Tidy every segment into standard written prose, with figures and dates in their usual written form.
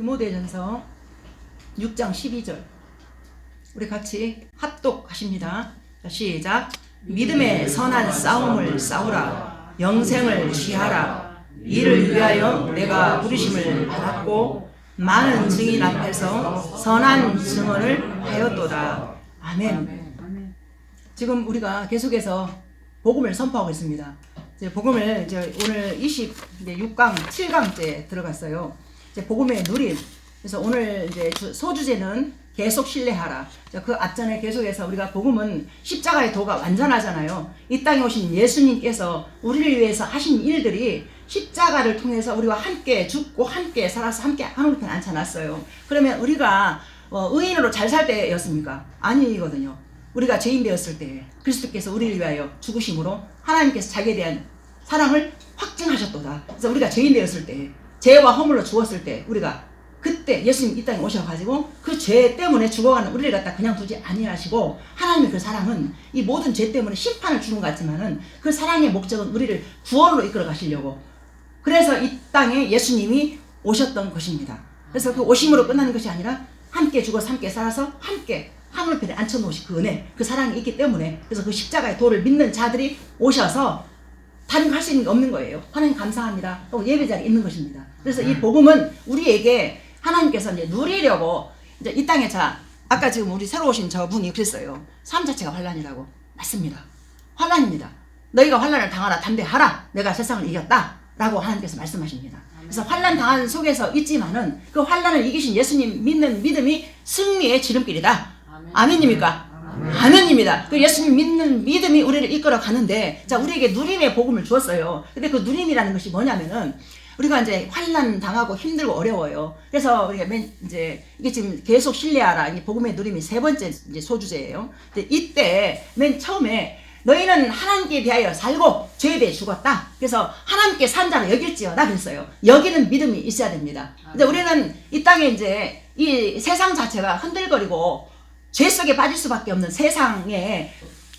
디모데전서 6장 12절 우리 같이 합독하십니다. 자, 시작. 믿음의 선한 싸움을 싸우라. 영생을 취하라. 이를 위하여 내가 부르심을 받았고 많은 증인 앞에서 선한 증언을 하였도다. 아멘. 지금 우리가 계속해서 복음을 선포하고 있습니다. 이제 복음을 이제 오늘 26강 7강째 들어갔어요. 이제 복음의 누림. 그래서 오늘 이제 소주제는 계속 신뢰하라. 그 앞전에 계속해서 우리가 복음은 십자가의 도가 완전하잖아요. 이 땅에 오신 예수님께서 우리를 위해서 하신 일들이 십자가를 통해서 우리와 함께 죽고 함께 살아서 함께 하늘편 앉혀놨어요. 그러면 우리가 의인으로 잘 살 때였습니까? 아니거든요. 우리가 죄인 되었을 때 그리스도께서 우리를 위하여 죽으심으로 하나님께서 자기에 대한 사랑을 확증하셨도다. 그래서 우리가 죄인 되었을 때, 죄와 허물로 죽었을 때, 우리가 그때 예수님 이 땅에 오셔가지고 그 죄 때문에 죽어가는 우리를 갖다 그냥 두지 아니하시고, 하나님의 그 사랑은 이 모든 죄 때문에 심판을 주는 것 같지만은 그 사랑의 목적은 우리를 구원으로 이끌어 가시려고, 그래서 이 땅에 예수님이 오셨던 것입니다. 그래서 그 오심으로 끝나는 것이 아니라 함께 죽어서 함께 살아서 함께 하늘편에 앉혀놓으신 그 은혜, 그 사랑이 있기 때문에, 그래서 그 십자가의 도를 믿는 자들이 오셔서 다른 거 할 수 있는 게 없는 거예요. 하나님 감사합니다. 또 예배자리에 있는 것입니다. 그래서 이 복음은 우리에게 하나님께서 이제 누리려고 이제 이 땅에, 자, 아까 지금 우리 새로 오신 저분이 그랬어요. 삶 자체가 환란이라고. 맞습니다. 환란입니다. 너희가 환란을 당하라, 담대하라. 내가 세상을 이겼다. 라고 하나님께서 말씀하십니다. 그래서 환란 당하는 속에서 있지만은 그 환란을 이기신 예수님 믿는 믿음이 승리의 지름길이다. 아멘입니까? 아멘입니다. 그 예수님 믿는 믿음이 우리를 이끌어 가는데, 자, 우리에게 누림의 복음을 주었어요. 근데 그 누림이라는 것이 뭐냐면은, 우리가 이제 환난 당하고 힘들고 어려워요. 그래서 우리가 이제 이게 지금 계속 신뢰하라. 이 복음의 누림이 세 번째 이제 소주제예요. 근데 이때 맨 처음에 너희는 하나님께 대하여 살고 죄에 대해 죽었다. 그래서 하나님께 산 자로 여길지어다 그랬어요. 여기는 믿음이 있어야 됩니다. 근데 우리는 이 땅에 이제 이 세상 자체가 흔들거리고 죄 속에 빠질 수밖에 없는 세상의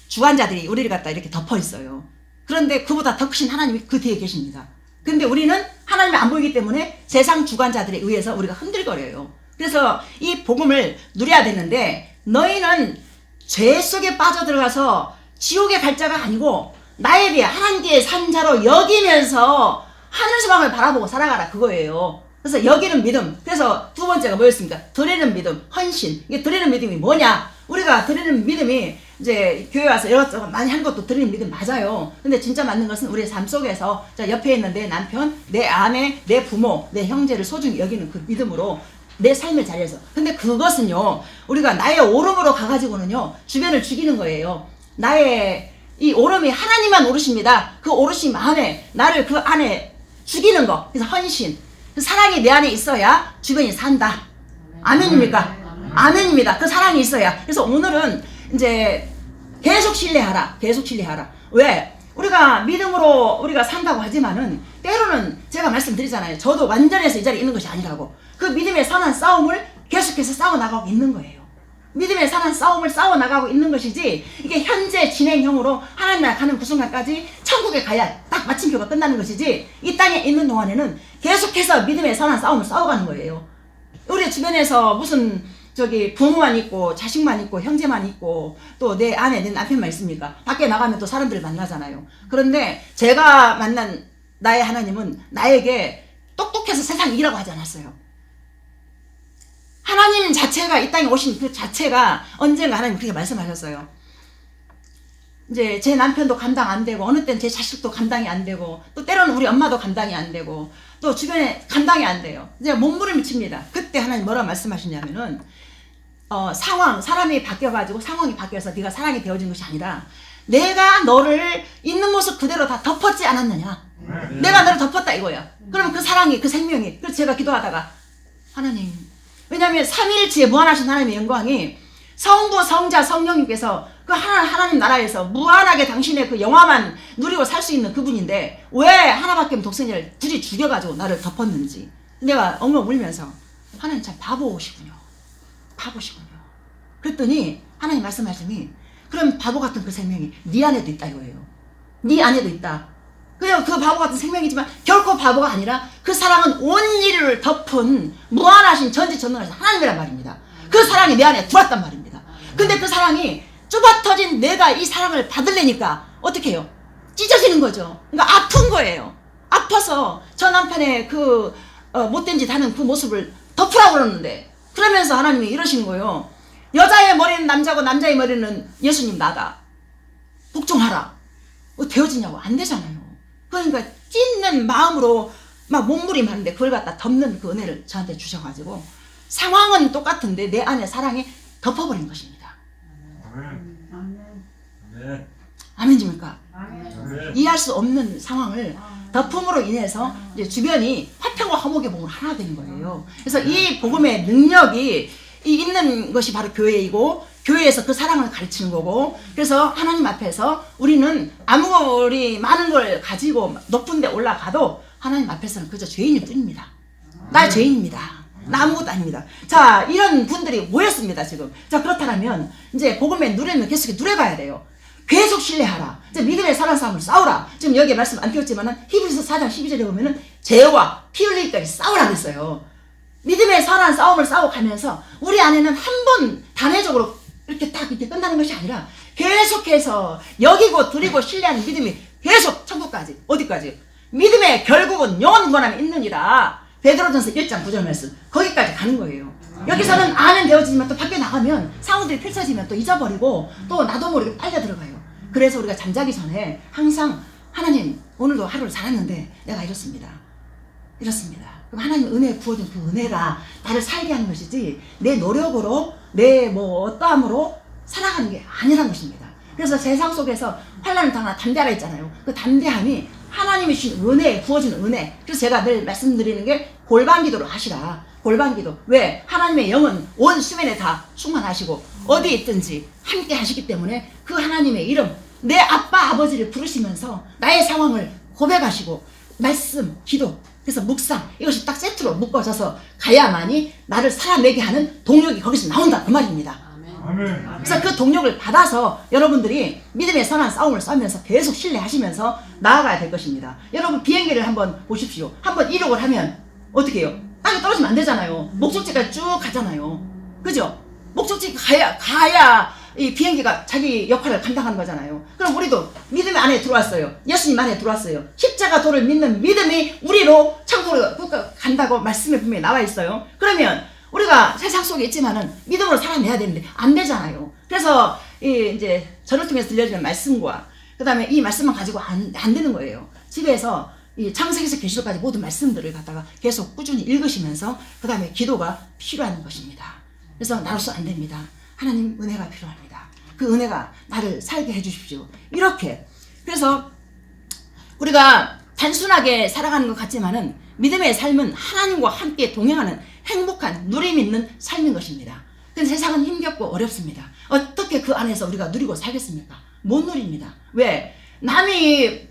주관자들이 우리를 갖다 이렇게 덮어 있어요. 그런데 그보다 더 크신 하나님이 그 뒤에 계십니다. 근데 우리는 하나님이 안 보이기 때문에 세상 주관자들에 의해서 우리가 흔들거려요. 그래서 이 복음을 누려야 되는데, 너희는 죄 속에 빠져들어가서 지옥에 갈 자가 아니고 나에 대해 하나님께 산 자로 여기면서 하늘 소망을 바라보고 살아가라, 그거예요. 그래서 여기는 믿음. 그래서 두 번째가 뭐였습니까? 드리는 믿음, 헌신. 이게 드리는 믿음이 뭐냐? 우리가 드리는 믿음이 이제 교회 와서 이것저것 많이 한 것도 드리는 믿음 맞아요. 근데 진짜 맞는 것은 우리의 삶 속에서, 자, 옆에 있는 내 남편, 내 아내, 내 부모, 내 형제를 소중히 여기는 그 믿음으로 내 삶의 자리에서. 근데 그것은요, 우리가 나의 오름으로 가가지고는요, 주변을 죽이는 거예요. 나의 이 오름이 하나님만 오르십니다. 그 오르심 안에, 나를 그 안에 죽이는 거. 그래서 헌신. 그 사랑이 내 안에 있어야 주변이 산다. 아멘입니까? 아멘입니다. 그 사랑이 있어야. 그래서 오늘은 이제 계속 신뢰하라. 계속 신뢰하라. 왜? 우리가 믿음으로 우리가 산다고 하지만은 때로는 제가 말씀드리잖아요. 저도 완전해서 이 자리에 있는 것이 아니라고. 그 믿음의 선한 싸움을 계속해서 싸워나가고 있는 거예요. 믿음의 선한 싸움을 싸워나가고 있는 것이지, 이게 현재 진행형으로 하나님 나라 가는 그 순간까지 천국에 가야 딱 마침표가 끝나는 것이지, 이 땅에 있는 동안에는 계속해서 믿음의 선한 싸움을 싸워가는 거예요. 우리 주변에서 무슨 부모만 있고 자식만 있고 형제만 있고 또 내 아내, 내 남편만 있습니까? 밖에 나가면 또 사람들을 만나잖아요. 그런데 제가 만난 나의 하나님은 나에게 똑똑해서 세상 이기라고 하지 않았어요. 하나님 자체가 이 땅에 오신 그 자체가 언젠가 하나님 그렇게 말씀하셨어요. 이제 제 남편도 감당 안 되고, 어느 때는 제 자식도 감당이 안 되고, 또 때로는 우리 엄마도 감당이 안 되고, 또 주변에 감당이 안 돼요. 이제 몸부림을 칩니다. 그때 하나님 뭐라고 말씀하시냐면은, 사람이 바뀌어가지고 상황이 바뀌어서 네가 사랑이 되어진 것이 아니라, 내가 너를 있는 모습 그대로 다 덮었지 않았느냐. 내가 너를 덮었다 이거야. 그러면 그 사랑이, 그 생명이. 그래서 제가 기도하다가, 하나님, 왜냐하면 삼위일체의 무한하신 하나님의 영광이 성부, 성자, 성령님께서 그 하나님 나라에서 무한하게 당신의 그 영화만 누리고 살 수 있는 그분인데, 왜 하나밖에 없는 독생자를 굳이 죽여가지고 나를 덮었는지. 내가 엉엉 울면서, 하나님 참 바보시군요. 바보시군요. 그랬더니 하나님 말씀하시니, 그럼 바보 같은 그 생명이 네 안에도 있다 이거예요. 네 안에도 있다. 그냥 그 바보 같은 생명이지만 결코 바보가 아니라 그 사랑은 온 인류를 덮은 무한하신 전지전능하신 하나님이란 말입니다. 그 사랑이 내 안에 들어왔단 말입니다. 근데 그 사랑이 좁아터진 내가 이 사랑을 받으려니까 어떻게 해요? 찢어지는 거죠. 그러니까 아픈 거예요. 아파서 저 남편의 그 못된 짓 하는 그 모습을 덮으라고 그러는데, 그러면서 하나님이 이러시는 거예요. 여자의 머리는 남자고 남자의 머리는 예수님 나다. 복종하라. 되어지냐고. 안 되잖아요. 그러니까 찢는 마음으로 막 몸부림하는데 그걸 갖다 덮는 그 은혜를 저한테 주셔가지고 상황은 똑같은데 내 안에 사랑이 덮어버린 것입니다. 아멘. 아멘입니까? 아멘. 이해할 수 없는 상황을 덮음으로 인해서 이제 주변이 화평과 화목의 복음으로 하나 되는 거예요. 그래서 이 복음의 능력이 있는 것이 바로 교회이고, 교회에서 그 사랑을 가르치는 거고, 그래서 하나님 앞에서 우리는 아무리 많은 걸 가지고 높은 데 올라가도 하나님 앞에서는 그저 죄인일 뿐입니다. 나 죄인입니다. 나 아무것도 아닙니다. 자, 이런 분들이 모였습니다, 지금. 자, 그렇다면 이제 복음의 누레는 계속 누려가야 돼요. 계속 신뢰하라. 이제 믿음의 선한 싸움을 싸우라. 지금 여기에 말씀 안 띄웠지만은 히브리서 4장 12절에 보면은 죄와 피 흘리기까지 싸우라 그랬어요. 믿음의 선한 싸움을 싸워가면서 우리 안에는 한 번 단회적으로 이렇게 딱 이렇게 끝나는 것이 아니라 계속해서 여기고 드리고 신뢰하는 믿음이 계속 천국까지, 어디까지? 믿음의 결국은 영원 구원함이 있느니라. 베드로전서 1장 9절 말씀, 거기까지 가는 거예요. 여기서는 아는 되어지지만 또 밖에 나가면 상황들이 펼쳐지면 또 잊어버리고 또 나도 모르게 빨려 들어가요. 그래서 우리가 잠자기 전에 항상 하나님, 오늘도 하루를 살았는데 내가 이렇습니다. 그럼 하나님 은혜에 부어준 그 은혜가 나를 살게 하는 것이지 내 노력으로 내 뭐 어떠함으로 살아가는 게 아니라는 것입니다. 그래서 세상 속에서 환난을 당하나 담대하라 했잖아요. 그 담대함이 하나님이 주신 은혜에 부어진 은혜. 그래서 제가 늘 말씀드리는 게 골방 기도를 하시라. 골방 기도. 왜? 하나님의 영은 온 수면에 다 충만하시고 어디 있든지 함께 하시기 때문에 그 하나님의 이름, 내 아빠 아버지를 부르시면서 나의 상황을 고백하시고 말씀, 기도, 그래서 묵상, 이것이 딱 세트로 묶어져서 가야만이 나를 살아내게 하는 동력이 거기서 나온다 그 말입니다. 아멘. 그래서 그 동력을 받아서 여러분들이 믿음의 선한 싸움을 싸우면서 계속 신뢰하시면서 나아가야 될 것입니다. 여러분 비행기를 한번 보십시오. 한번 이륙을 하면 어떻게 해요? 땅에 떨어지면 안 되잖아요. 목적지까지 쭉 가잖아요. 그죠? 목적지 가야 이 비행기가 자기 역할을 감당하는 거잖아요. 그럼 우리도 믿음 안에 들어왔어요. 예수님 안에 들어왔어요. 십자가 도를 믿는 믿음이 우리로 천국으로 간다고 말씀에 분명히 나와 있어요. 그러면 우리가 세상 속에 있지만은 믿음으로 살아내야 되는데 안 되잖아요. 그래서 이제 저를 통해서 들려주는 말씀과 그 다음에 이 말씀만 가지고 안 되는 거예요. 집에서 이 창세기에서 계시록까지 모든 말씀들을 갖다가 계속 꾸준히 읽으시면서 그 다음에 기도가 필요한 것입니다. 그래서 나로서 안 됩니다. 하나님 은혜가 필요합니다. 그 은혜가 나를 살게 해주십시오. 이렇게. 그래서 우리가 단순하게 살아가는 것 같지만은 믿음의 삶은 하나님과 함께 동행하는 행복한 누림 있는 삶인 것입니다. 근데 세상은 힘겹고 어렵습니다. 어떻게 그 안에서 우리가 누리고 살겠습니까? 못 누립니다. 왜? 남이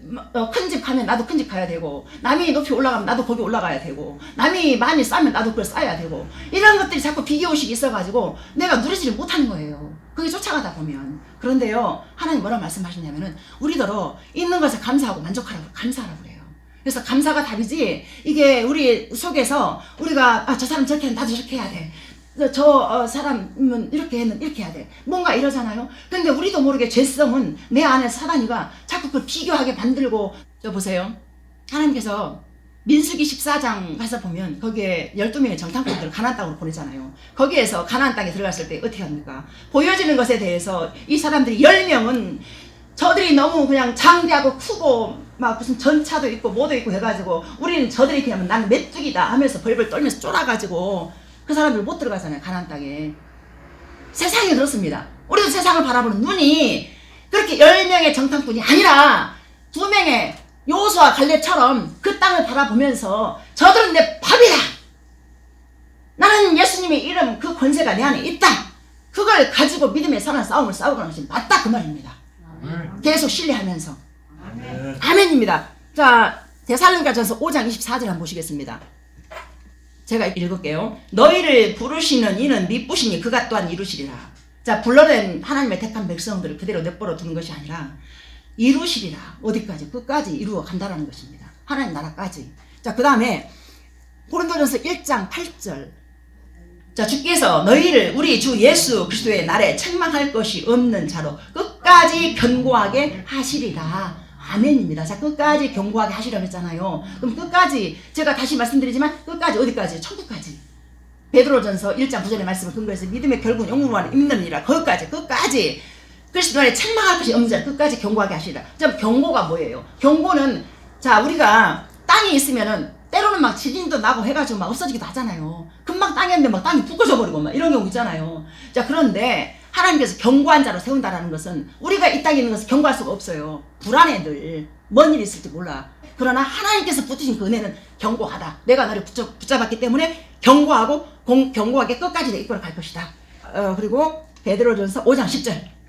큰 집 가면 나도 큰 집 가야 되고, 남이 높이 올라가면 나도 거기 올라가야 되고, 남이 많이 싸면 나도 그걸 싸야 되고, 이런 것들이 자꾸 비교의식이 있어가지고 내가 누리지를 못하는 거예요. 그게 쫓아가다 보면. 그런데요, 하나님 뭐라고 말씀하시냐면은 우리더러 있는 것에 감사하고 만족하라고, 감사하라고 그래요. 그래서 감사가 답이지, 이게 우리 속에서 우리가 저 사람 저렇게 하면 나도 저렇게 해야 돼, 저 사람은 이렇게 했는 이렇게 해야 돼, 뭔가 이러잖아요. 근데 우리도 모르게 죄성은 내 안에 사단이가 자꾸 그걸 비교하게 만들고. 저 보세요, 하나님께서 민수기 14장 가서 보면 거기에 12명의 정탐꾼들을 가나안 땅으로 보내잖아요. 거기에서 가나안 땅에 들어갔을 때 어떻게 합니까? 보여지는 것에 대해서 이 사람들이 10명은 저들이 너무 그냥 장대하고 크고 막 무슨 전차도 있고 뭐도 있고 해가지고 우리는 저들이 그냥 나는 메뚜기다 하면서 벌벌 떨면서 쫄아가지고 그 사람들 못 들어가잖아요. 가나안 땅에. 세상이 그렇습니다. 우리도 세상을 바라보는 눈이 그렇게 10명의 정탐꾼이 아니라 2명의 요수와 갈렙처럼 그 땅을 바라보면서 저들은 내 밥이다, 나는 예수님의 이름 그 권세가 내 안에 있다, 그걸 가지고 믿음의 선한 싸움을 싸우는 것이 맞다 그 말입니다. 아멘. 계속 신뢰하면서. 아멘. 아멘입니다. 자, 데살로니가전서 5장 24절 한번 보시겠습니다. 제가 읽을게요. 너희를 부르시는 이는 미쁘시니 그가 또한 이루시리라. 자, 불러낸 하나님의 택한 백성들을 그대로 내버려 두는 것이 아니라 이루시리라. 어디까지? 끝까지 이루어 간다라는 것입니다. 하나님 나라까지. 자, 그 다음에 고린도전서 1장 8절. 자, 주께서 너희를 우리 주 예수 그리스도의 날에 책망할 것이 없는 자로 끝까지 견고하게 하시리라. 아멘입니다. 자, 끝까지 견고하게 하시라고 했잖아요. 그럼 끝까지, 제가 다시 말씀드리지만 끝까지 어디까지? 천국까지. 베드로전서 1장 9절의 말씀을 근거해서 믿음의 결국은 영원한 임는이라. 거기까지, 끝까지. 그리스도 안에 책망할 것이 없는 자 끝까지 견고하게 하시리라. 자, 경고가 뭐예요? 경고는, 자, 우리가 땅이 있으면은 때로는 막 지진도 나고 해가지고 막 없어지기도 하잖아요. 금방 땅이었는데 막 땅이 부서져 버리고 막 이런 경우 있잖아요. 자, 그런데 하나님께서 견고한 자로 세운다라는 것은 우리가 이 땅에 있는 것을 견고할 수가 없어요. 불안해 늘. 뭔 일이 있을지 몰라. 그러나 하나님께서 붙이신 그 은혜는 견고하다. 내가 너를 붙잡았기 때문에 견고하고 견고하게 끝까지 내 이끌어 갈 것이다. 그리고 베드로전서 5장 10절.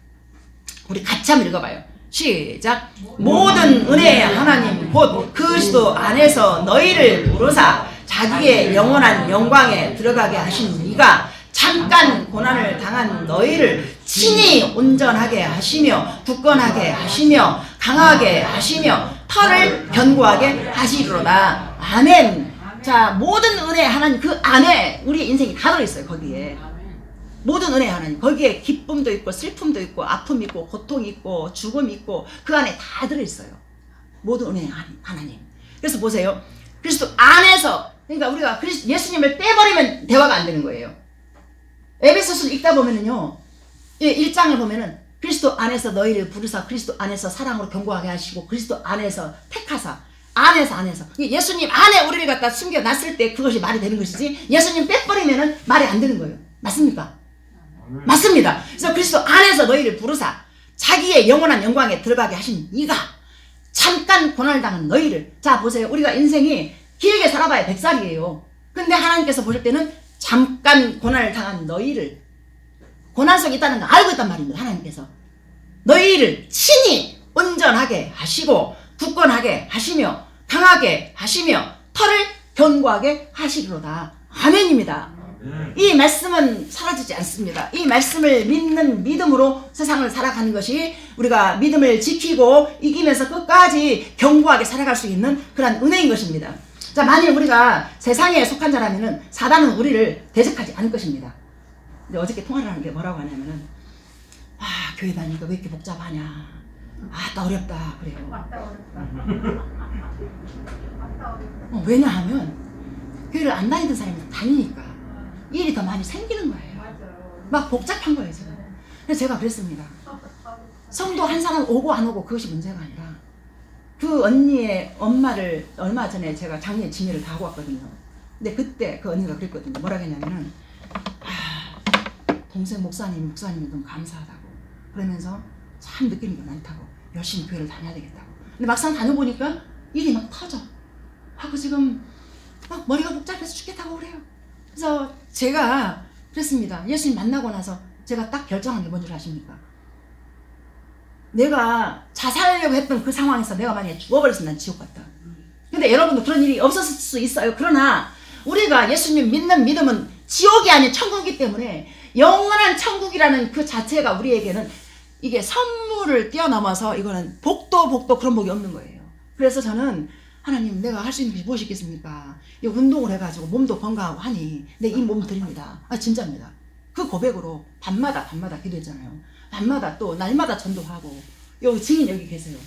우리 같이 한번 읽어봐요. 시작. 모든 은혜의 하나님 곧 그리스도 안에서 너희를 부르사 자기의 영원한 영광에 들어가게 하신 이가 잠깐 고난을 당한 너희를 친히 온전하게 하시며 굳건하게 하시며 강하게 하시며 털을 견고하게 하시리로다. 아멘. 자, 모든 은혜의 하나님 그 안에 우리 인생이 다 들어있어요. 거기에 모든 은혜의 하나님, 거기에 기쁨도 있고 슬픔도 있고 아픔이 있고 고통이 있고 죽음이 있고 그 안에 다 들어있어요. 모든 은혜의 하나님. 그래서 보세요. 그리스도 안에서, 그러니까 우리가 예수님을 빼버리면 대화가 안 되는 거예요. 에베소서를 읽다 보면은요, 1장을 보면은 그리스도 안에서 너희를 부르사 그리스도 안에서 사랑으로 견고하게 하시고 그리스도 안에서 택하사 안에서 예수님 안에 우리를 갖다 숨겨놨을 때 그것이 말이 되는 것이지, 예수님 빼버리면은 말이 안 되는 거예요. 맞습니까? 맞습니다. 그래서 그리스도 안에서 너희를 부르사 자기의 영원한 영광에 들어가게 하신 이가 잠깐 고난을 당한 너희를. 자, 보세요. 우리가 인생이 길게 살아봐야 100살이에요. 근데 하나님께서 보실 때는 잠깐 고난을 당한 너희를, 고난 속에 있다는 거 알고 있단 말입니다. 하나님께서 너희를 친히 온전하게 하시고 굳건하게 하시며 강하게 하시며 털을 견고하게 하시리로다. 아멘입니다. 이 말씀은 사라지지 않습니다. 이 말씀을 믿는 믿음으로 세상을 살아가는 것이 우리가 믿음을 지키고 이기면서 끝까지 견고하게 살아갈 수 있는 그런 은혜인 것입니다. 자, 만일 우리가 세상에 속한 자라면은 사단은 우리를 대적하지 않을 것입니다. 근데 어저께 통화를 하는 게 뭐라고 하냐면은, 교회 다니니까 왜 이렇게 복잡하냐, 나 어렵다 그래요. 왜냐하면 교회를 안 다니던 사람이 다니니까 일이 더 많이 생기는 거예요. 막 복잡한 거예요, 지금. 그래서 제가 그랬습니다. 성도 한 사람 오고 안 오고 그것이 문제가 아니라 그 언니의 엄마를 얼마 전에 제가 장례 진례를 다 하고 왔거든요. 근데 그때 그 언니가 그랬거든요. 뭐라 했냐면은, 동생 목사님이 너무 감사하다고, 그러면서 참 느끼는 게 많다고, 열심히 교회를 다녀야 되겠다고. 근데 막상 다녀보니까 일이 막 터져. 하고 지금 막 머리가 복잡해서 죽겠다고 그래요. 그래서 제가 그랬습니다. 예수님 만나고 나서 제가 딱 결정한 게 뭔 줄 아십니까? 내가 자살하려고 했던 그 상황에서 내가 만약에 죽어버렸으면 난 지옥 갔다. 근데 여러분도 그런 일이 없었을 수 있어요. 그러나 우리가 예수님 믿는 믿음은 지옥이 아닌 천국이기 때문에 영원한 천국이라는 그 자체가 우리에게는 이게 선물을 뛰어넘어서 이거는 복도 그런 복이 없는 거예요. 그래서 저는 하나님, 내가 할 수 있는 것이 무엇이 있겠습니까? 이 운동을 해가지고 몸도 건강하고 하니 내 이 몸 드립니다. 진짜입니다. 그 고백으로 밤마다 기도했잖아요. 밤마다 또 날마다 전도하고. 여기 증인 여기 계세요.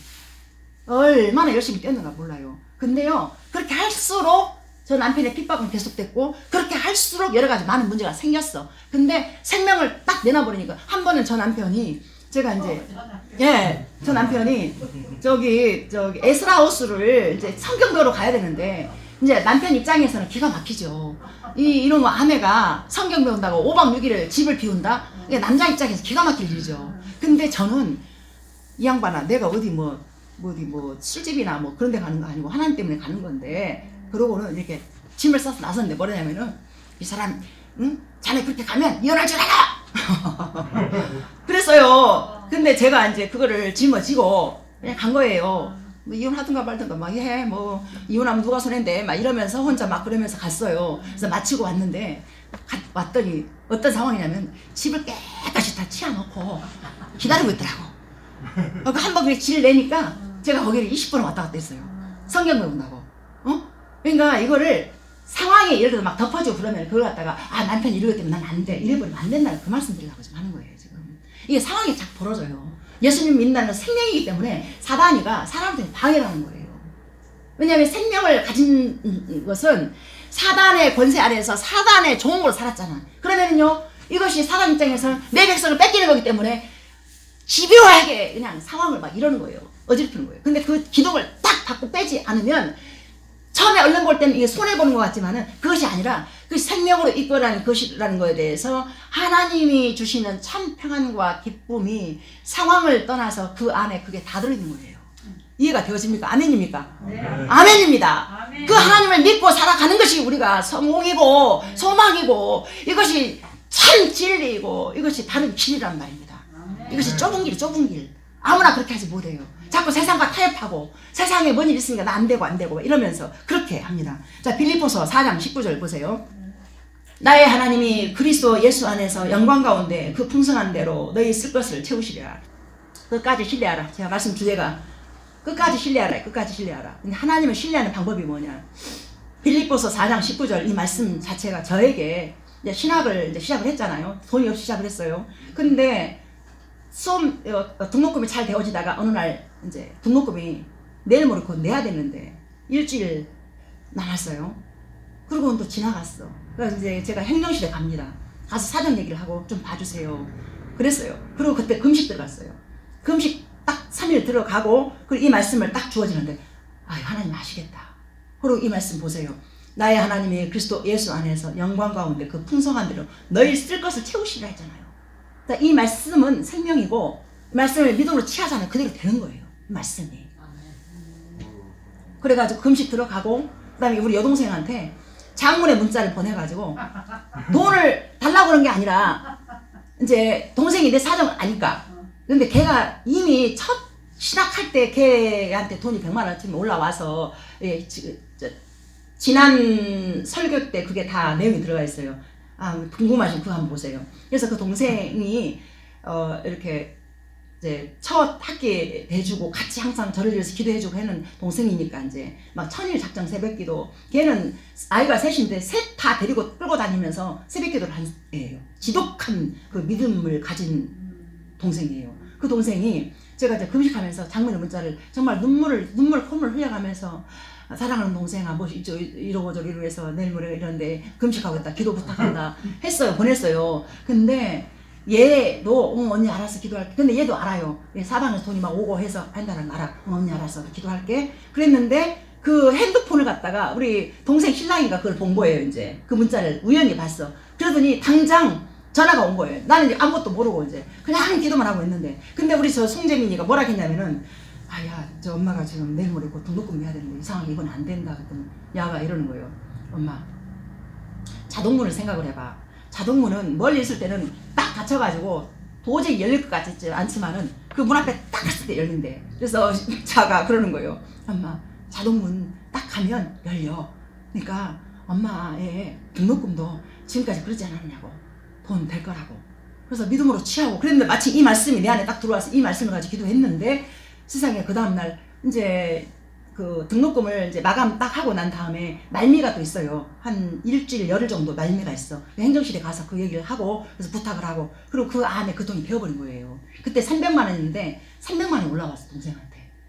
얼마나 열심히 뛰었는가 몰라요. 근데요, 그렇게 할수록 저 남편의 핍박은 계속됐고, 그렇게 할수록 여러 가지 많은 문제가 생겼어. 근데 생명을 딱 내놔버리니까, 한 번은 저 남편이, 제가 이제, 저 남편이 저기 에스라하우스를 이제 성경배우러 가야 되는데, 이제 남편 입장에서는 기가 막히죠. 이런 아내가 성경 배운다고 5박 6일을 집을 비운다? 이게 남자 입장에서 기가 막힐 일이죠. 근데 저는 이 양반아, 내가 어디 술집이나 뭐 그런 데 가는 거 아니고 하나님 때문에 가는 건데, 그러고는 이렇게 짐을 싸서 나섰는데 뭐냐면은, 이 사람, 자네 그렇게 가면 이혼할 줄 알아! 그랬어요. 근데 제가 이제 그거를 짊어지고 그냥 간 거예요. 뭐 이혼하든가 말든가 막 이혼하면 누가 손해인데 막 이러면서 혼자 막 그러면서 갔어요. 그래서 마치고 왔는데, 왔더니 어떤 상황이냐면 집을 깨끗이 다 치워놓고 기다리고 있더라고. 한번 그렇게 질 내니까 제가 거기를 20분 왔다 갔다 했어요. 성경 배운다고. 그러니까 이거를 상황에 예를 들어 막 덮어지고 그러면 그걸 갖다가 남편이 이러기 때문에 난 안 돼. 이래버리면 안 된다는 그 말씀 드리려고 지금 하는 거예요. 지금. 이게 상황이 자꾸 벌어져요. 예수님 믿는다는 건 생명이기 때문에 사단이가 사람한테 방해를 하는 거예요. 왜냐하면 생명을 가진 것은 사단의 권세 아래에서 사단의 종으로 살았잖아. 그러면은요, 이것이 사단 입장에서는 내 백성을 뺏기는 거기 때문에 집요하게 그냥 상황을 막 이러는 거예요. 어지럽히는 거예요. 근데 그 기둥을 딱 받고 빼지 않으면 처음에 얼른 볼 때는 이게 손해보는 것 같지만은 그것이 아니라 그 생명으로 이끌어가는 것이라는 것에 대해서 하나님이 주시는 참 평안과 기쁨이 상황을 떠나서 그 안에 그게 다 들어있는 거예요. 이해가 되어집니까? 아멘입니까? 네. 아멘입니다. 아멘. 그 하나님을 믿고 살아가는 것이 우리가 성공이고 소망이고 이것이 참 진리이고 이것이 바른 길이란 말입니다. 이것이 좁은 길이 좁은 길. 아무나 그렇게 하지 못해요. 자꾸 세상과 타협하고 세상에 뭔 일 있으니까 나 안 되고 이러면서 그렇게 합니다. 자, 빌립보서 4장 19절 보세요. 나의 하나님이 그리스도 예수 안에서 영광 가운데 그 풍성한 대로 너희 쓸 것을 채우시리라. 끝까지 신뢰하라. 제가 말씀 주제가 끝까지 신뢰하라. 끝까지 신뢰하라. 근데 하나님을 신뢰하는 방법이 뭐냐? 빌립보서 4장 19절 이 말씀 자체가 저에게 이제 신학을 이제 시작을 했잖아요. 돈이 없이 시작을 했어요. 근데 등록금이 잘 되어지다가 어느 날 이제 등록금이 내일 모레 곧 내야 되는데 일주일 남았어요. 그리고 또 지나갔어. 그래서 이제 제가 행정실에 갑니다. 가서 사정 얘기를 하고 좀 봐주세요. 그랬어요. 그리고 그때 금식 들어갔어요. 금식 딱 3일 들어가고 그리고 이 말씀을 딱 주어지는데 하나님 아시겠다. 그리고 이 말씀 보세요. 나의 하나님이 그리스도 예수 안에서 영광 가운데 그 풍성한 대로 너희 쓸 것을 채우시라 했잖아요. 이 말씀은 생명이고 이 말씀을 믿음으로 취하잖아요. 그대로 되는 거예요. 이 말씀이. 그래가지고 금식 들어가고 그 다음에 우리 여동생한테 장문의 문자를 보내가지고 돈을 달라고 그런 게 아니라 이제 동생이 내 사정을 아니까. 근데 걔가 이미 첫 신학할 때 걔한테 돈이 100만 원쯤 올라와서 지난 설교 때 그게 다 내용이 들어가 있어요. 궁금하시면 그거 한번 보세요. 그래서 그 동생이 이렇게 이제 첫 학기 대주고 같이 항상 절을 위해서 기도해주고 하는 동생이니까 이제 막 천일 작정 새벽기도 걔는 아이가 셋인데 셋 다 데리고 끌고 다니면서 새벽기도를 한 애예요. 지독한 그 믿음을 가진 동생이에요. 그 동생이 제가 이제 금식하면서 장문의 문자를 정말 콧물 흘려가면서 사랑하는 동생아 뭐 이러고 저러고 해서 내일 모레 이런데 금식하고 있다 기도 부탁한다 했어요. 보냈어요. 근데 얘도 언니 알았어 기도할게. 근데 얘도 알아요. 사방에서 돈이 막 오고 해서 한다는 거 알아. 언니 알았어 기도할게. 그랬는데 그 핸드폰을 갖다가 우리 동생 신랑이가 그걸 본 거예요. 이제 그 문자를 우연히 봤어. 그러더니 당장 전화가 온 거예요. 나는 이제 아무것도 모르고 이제 그냥 기도만 하고 있는데 근데 우리 저 송재민이가 뭐라 했냐면은 저 엄마가 지금 내일 모레 곧 등록금 내야 되는데 이상하게 이건 안 된다 그랬더니 야가 이러는 거예요. 엄마 자동문을 생각을 해봐. 자동문은 멀리 있을 때는 딱 닫혀가지고 도저히 열릴 것 같지 않지만은 그 문 앞에 딱 갔을 때 열린대. 그래서 자가 그러는 거예요. 엄마 자동문 딱 가면 열려. 그러니까 엄마의 등록금도 지금까지 그러지 않았냐고. 돈 될 거라고. 그래서 믿음으로 취하고 그랬는데 마침 이 말씀이 내 안에 딱 들어와서 이 말씀을 가지고 기도했는데 세상에 그 다음날 이제 그 등록금을 이제 마감 딱 하고 난 다음에 말미가 또 있어요. 한 일주일 열흘 정도 말미가 있어. 행정실에 가서 그 얘기를 하고 그래서 부탁을 하고 그리고 그 안에 그 돈이 배어버린 거예요. 그때 300만 원인데 300만 원이 올라왔어.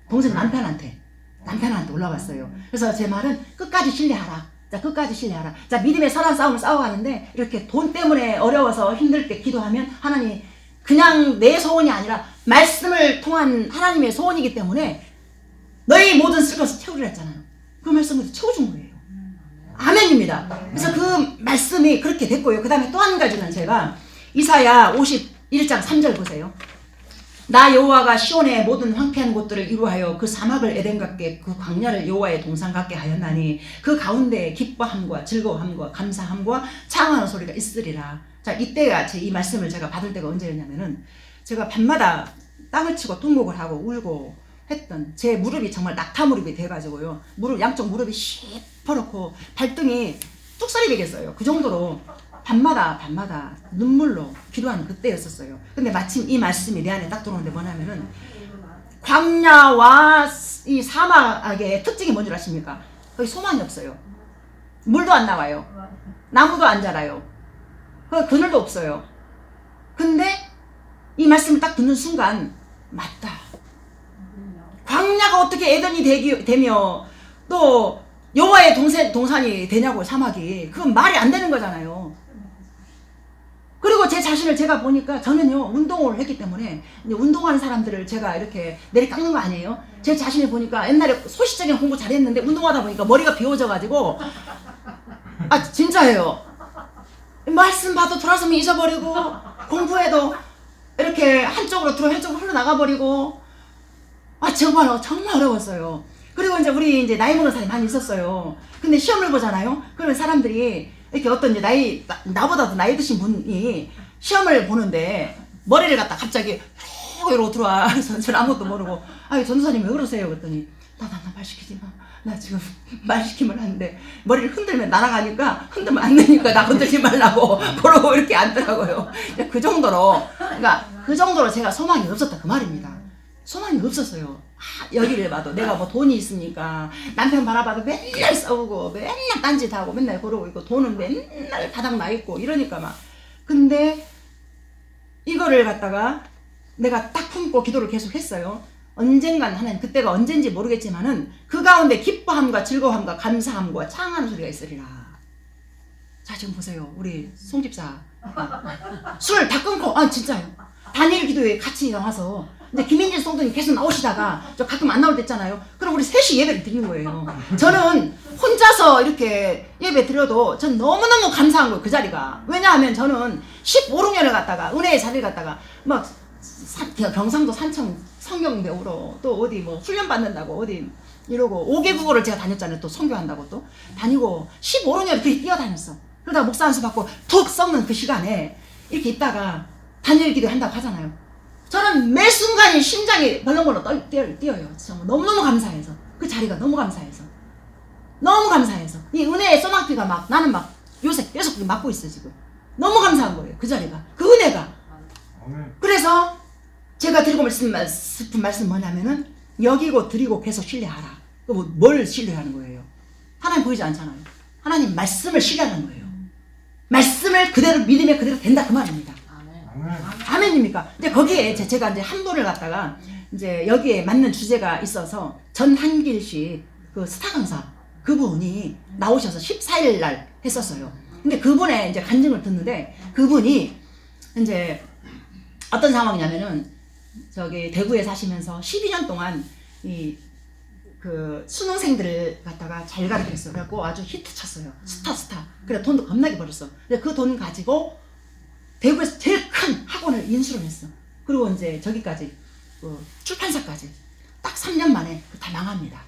동생 남편한테 올라왔어요. 그래서 제 말은 끝까지 신뢰하라. 자, 끝까지 신뢰하라. 자, 믿음의 선한 싸움을 싸워가는데 이렇게 돈 때문에 어려워서 힘들 때 기도하면 하나님이 그냥 내 소원이 아니라 말씀을 통한 하나님의 소원이기 때문에 너희 모든 쓸 것을 채우리라 했잖아요. 그 말씀을 채워준 거예요. 아멘입니다. 그래서 그 말씀이 그렇게 됐고요. 그 다음에 또 한 가지는 제가 이사야 51장 3절 보세요. 나 여호와가 시온의 모든 황폐한 곳들을 이루하여 그 사막을 에덴 같게 그 광야를 여호와의 동산 같게 하였나니 그 가운데 기뻐함과 즐거움과 감사함과 창하는 소리가 있으리라. 자, 이때가 이 말씀을 제가 받을 때가 언제였냐면은 제가 밤마다 땅을 치고 통곡을 하고 울고 했던 제 무릎이 정말 낙타 무릎이 돼가지고요. 양쪽 무릎이 시퍼렇고 발등이 뚝소리 베겠어요. 그 정도로 밤마다 눈물로 기도하는 그때였었어요. 근데 마침 이 말씀이 내 안에 딱 들어오는데 뭐냐면은 광야와 이 사막의 특징이 뭔 줄 아십니까? 거기 소망이 없어요. 물도 안 나와요. 나무도 안 자라요. 그늘도 없어요. 근데 이 말씀을 딱 듣는 순간 맞다. 광야가 어떻게 에덴이 되며 또 여호와의 동산이 되냐고 사막이. 그건 말이 안 되는 거잖아요. 그리고 제 자신을 제가 보니까 저는요 운동을 했기 때문에 이제 운동하는 사람들을 제가 이렇게 내리 깎는 거 아니에요. 제 자신을 보니까 옛날에 소시적인 공부 잘했는데 운동하다 보니까 머리가 비워져가지고 아 진짜예요. 말씀 봐도 돌아서면 잊어버리고 공부해도 이렇게 한쪽으로 들어 한쪽으로 흘러나가버리고 아 정말 어려웠어요. 그리고 이제 우리 이제 나이 먹은 사람이 많이 있었어요. 근데 시험을 보잖아요. 그러면 사람들이 이렇게 어떤 이제 나보다도 나이 드신 분이 시험을 보는데 머리를 갖다 갑자기 이러고 들어와. 그래서 저는 아무것도 모르고 아유 전도사님 왜 그러세요? 그랬더니 나 말 시키지 마. 나 지금 말 시키면 하는데 머리를 흔들면 날아가니까 흔들면 안 되니까 나 흔들지 말라고 그러고 이렇게 앉더라고요. 그 정도로 그러니까 그 정도로 제가 소망이 없었다 그 말입니다. 소망이 없었어요. 여기를 봐도 내가 뭐 돈이 있으니까 남편 바라봐도 맨날 싸우고 맨날 딴짓하고 맨날 그러고 있고 돈은 맨날 바닥 나 있고 이러니까 막 근데 이거를 갖다가 내가 딱 품고 기도를 계속 했어요. 언젠간 하나님 그때가 언젠지 모르겠지만은 그 가운데 기뻐함과 즐거움과 감사함과 창하는 소리가 있으리라. 자 지금 보세요. 우리 송집사 술 다 끊고 아 진짜요. 단일 기도회 같이 나와서 이제 김인진 성도님 계속 나오시다가 저 가끔 안 나올 때 있잖아요. 그럼 우리 셋이 예배를 드리는 거예요. 저는 혼자서 이렇게 예배 드려도 전 너무너무 감사한 거예요. 그 자리가. 왜냐하면 저는 15, 16년을 갔다가 은혜의 자리를 갔다가 막 경상도 산청 성경 배우러 또 어디 뭐 훈련 받는다고 어디 이러고 5개 국어를 제가 다녔잖아요. 또 선교한다고 또 다니고 15, 16년 그렇게 뛰어다녔어. 그러다가 목사 안수 받고 툭 썩는 그 시간에 이렇게 있다가 단일 기도 한다고 하잖아요. 저는 매 순간이 심장이 벌렁벌렁 뛰어요. 정말 너무너무 감사해서 그 자리가 너무 감사해서 이 은혜의 소낙비가 막 나는 막 요새 계속 맞고 있어 지금. 너무 감사한 거예요. 그 자리가 그 은혜가. 그래서 제가 드리고 싶은 말씀 뭐냐면은 여기고 드리고 계속 신뢰하라. 뭘 신뢰하는 거예요? 하나님 보이지 않잖아요. 하나님 말씀을 신뢰하는 거예요. 말씀을 그대로 믿으면 그대로 된다 그 말입니다. 아멘입니까? 이제 거기에 제가 이제 한 분을 갖다가 이제 여기에 맞는 주제가 있어서 전한길 씨 그 스타 강사 그분이 나오셔서 14일 날 했었어요. 근데 그분의 이제 간증을 듣는데 그분이 이제 어떤 상황이냐면은 저기 대구에 사시면서 12년 동안 이 그 수능생들을 갖다가 잘 가르쳤어요. 그래갖고 아주 히트 쳤어요. 스타. 그래 돈도 겁나게 벌었어. 근데 그 돈 가지고 대구에서 제일 큰 학원을 인수를 했어. 그리고 이제 저기까지 출판사까지 딱 3년 만에 다 망합니다.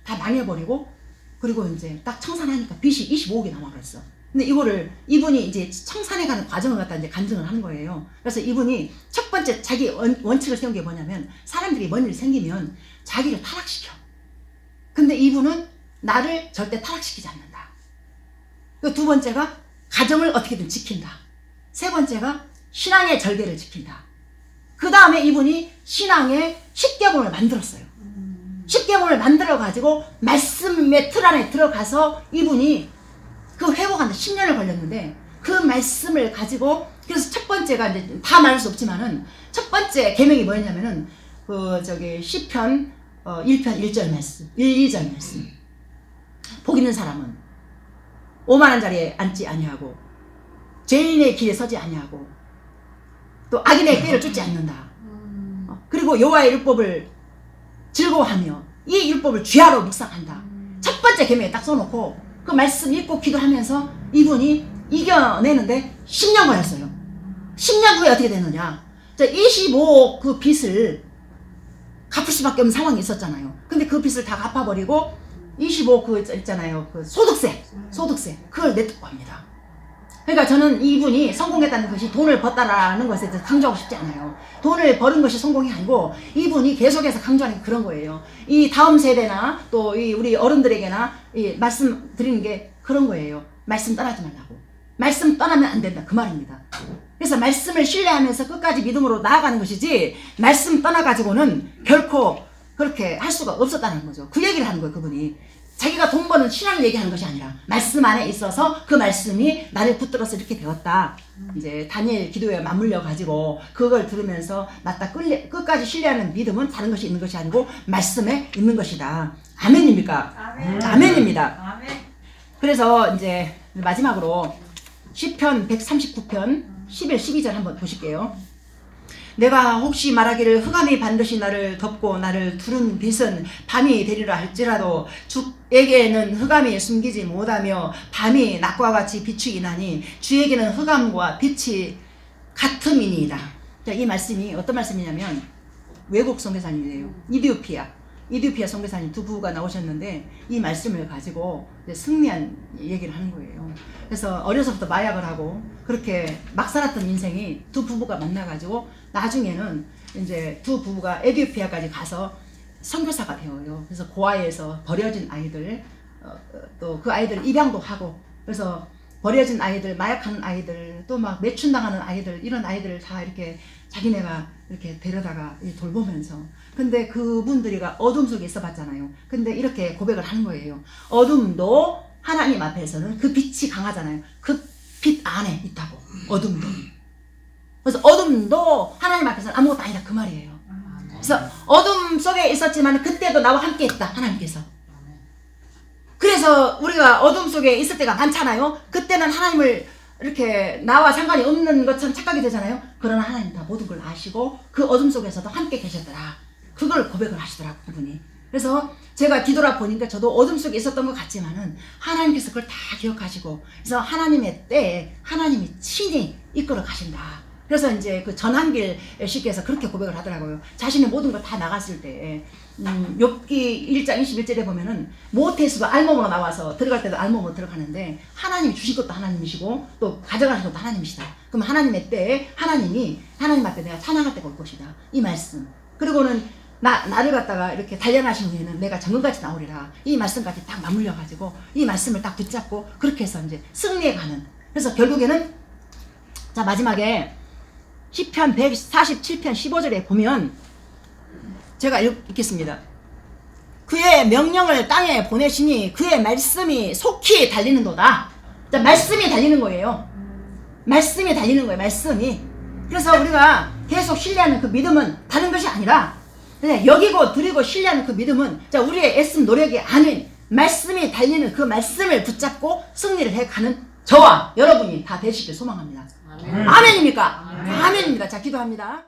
다 망해버리고 그리고 이제 딱 청산하니까 빚이 25억이 남아버렸어. 근데 이분이 이제 청산해 가는 과정을 갖다 이제 간증을 하는 거예요. 그래서 이분이 첫 번째 자기 원칙을 세운 게 뭐냐면 사람들이 뭔 일이 생기면 자기를 타락시켜. 근데 이분은 나를 절대 타락시키지 않는다. 두 번째가 가정을 어떻게든 지킨다. 세 번째가 신앙의 절개를 지킨다. 그 다음에 이분이 신앙의 10계명을 만들었어요. 10계명을 만들어가지고 말씀의 틀 안에 들어가서 이분이 그 회복하는데 10년을 걸렸는데 그 말씀을 가지고 그래서 첫 번째가 이제 다 말할 수 없지만은 첫 번째 계명이 뭐였냐면은 시편 1편 1절 말씀 1, 2절 말씀 복 있는 사람은 오만한 자리에 앉지 아니하고 죄인의 길에 서지 아니하고 또 악인의 꾀를 쫓지 않는다. 그리고 여호와의 율법을 즐거워하며 이 율법을 귀하로 묵상한다. 첫 번째 계명에 딱 써놓고 그 말씀 읽고 기도하면서 이분이 이겨내는데 10년 걸렸어요. 10년 후에 어떻게 되느냐? 25억 그 빚을 갚을 수밖에 없는 상황이 있었잖아요. 근데 그 빚을 다 갚아버리고 25억 그 있잖아요. 그 소득세 그걸 냈다고 합니다. 그러니까 저는 이분이 성공했다는 것이 돈을 벌었다라는 것에 대해서 강조하고 싶지 않아요. 돈을 버는 것이 성공이 아니고 이분이 계속해서 강조하는 게 그런 거예요. 이 다음 세대나 또 이 우리 어른들에게나 이 말씀 드리는 게 그런 거예요. 말씀 떠나지 말라고. 말씀 떠나면 안 된다 그 말입니다. 그래서 말씀을 신뢰하면서 끝까지 믿음으로 나아가는 것이지 말씀 떠나가지고는 결코 그렇게 할 수가 없었다는 거죠. 그 얘기를 하는 거예요, 그분이. 자기가 돈 버는 신앙을 얘기하는 것이 아니라 말씀 안에 있어서 그 말씀이 나를 붙들어서 이렇게 되었다. 이제 다니엘 기도에 맞물려 가지고 그걸 들으면서 맞다 끝까지 신뢰하는 믿음은 다른 것이 있는 것이 아니고 말씀에 있는 것이다. 아멘입니까? 아멘. 아멘입니다. 아멘. 그래서 이제 마지막으로 시편 139편 11, 12절 한번 보실게요. 내가 혹시 말하기를 흑암이 반드시 나를 덮고 나를 두른 빛은 밤이 되리라 할지라도 주에게는 흑암이 숨기지 못하며 밤이 낮과 같이 비추기 나니 주에게는 흑암과 빛이 같음이니이다. 자, 이 말씀이 어떤 말씀이냐면 외국 선교사님이에요. 이디오피아 선교사님 두 부부가 나오셨는데 이 말씀을 가지고 이제 승리한 얘기를 하는 거예요. 그래서 어려서부터 마약을 하고 그렇게 막 살았던 인생이 두 부부가 만나가지고 나중에는 이제 두 부부가 에티오피아까지 가서 선교사가 되어요. 그래서 고아에서 버려진 아이들 또 그 아이들 입양도 하고 그래서 버려진 아이들, 마약하는 아이들, 또 막 매춘당하는 아이들, 이런 아이들을 다 이렇게 자기네가 이렇게 데려다가 돌보면서. 근데 그분들이가 어둠 속에 있어 봤잖아요. 근데 이렇게 고백을 하는 거예요. 어둠도 하나님 앞에서는 그 빛이 강하잖아요. 그 빛 안에 있다고. 어둠도. 그래서 어둠도 하나님 앞에서는 아무것도 아니다. 그 말이에요. 그래서 어둠 속에 있었지만 그때도 나와 함께 있다. 하나님께서. 그래서 우리가 어둠 속에 있을 때가 많잖아요. 그때는 하나님을 이렇게 나와 상관이 없는 것처럼 착각이 되잖아요. 그러나 하나님 다 모든 걸 아시고 그 어둠 속에서도 함께 계셨더라. 그걸 고백을 하시더라고 그분이. 그래서 제가 뒤돌아 보니까 저도 어둠 속에 있었던 것 같지만은 하나님께서 그걸 다 기억하시고 그래서 하나님의 때에 하나님이 친히 이끌어 가신다. 그래서 이제 그 전한길 씨께서 그렇게 고백을 하더라고요. 자신의 모든 걸 다 나갔을 때 욥기 1장 21절에 보면은 모태수가 알몸으로 나와서 들어갈 때도 알몸으로 들어가는데 하나님이 주신 것도 하나님이시고 또 가져가신 것도 하나님이시다. 그럼 하나님의 때에 하나님이 하나님 앞에 내가 찬양할 때가 올 것이다. 이 말씀. 그리고는 나를 갖다가 이렇게 단련하신 후에는 내가 정금같이 나오리라. 이 말씀까지 딱 맞물려가지고 이 말씀을 딱 붙잡고 그렇게 해서 이제 승리해 가는. 그래서 결국에는 자 마지막에 시편 147편 15절에 보면 제가 읽겠습니다. 그의 명령을 땅에 보내시니 그의 말씀이 속히 달리는도다. 자, 말씀이 달리는 거예요. 말씀이 달리는 거예요. 말씀이. 그래서 우리가 계속 신뢰하는 그 믿음은 다른 것이 아니라 여기고 드리고 신뢰하는 그 믿음은 자 우리의 애씀 노력이 아닌 말씀이 달리는 그 말씀을 붙잡고 승리를 해가는 저와 여러분이 다 되시길 소망합니다. 아멘입니까? 아멘입니다. 자 기도합니다.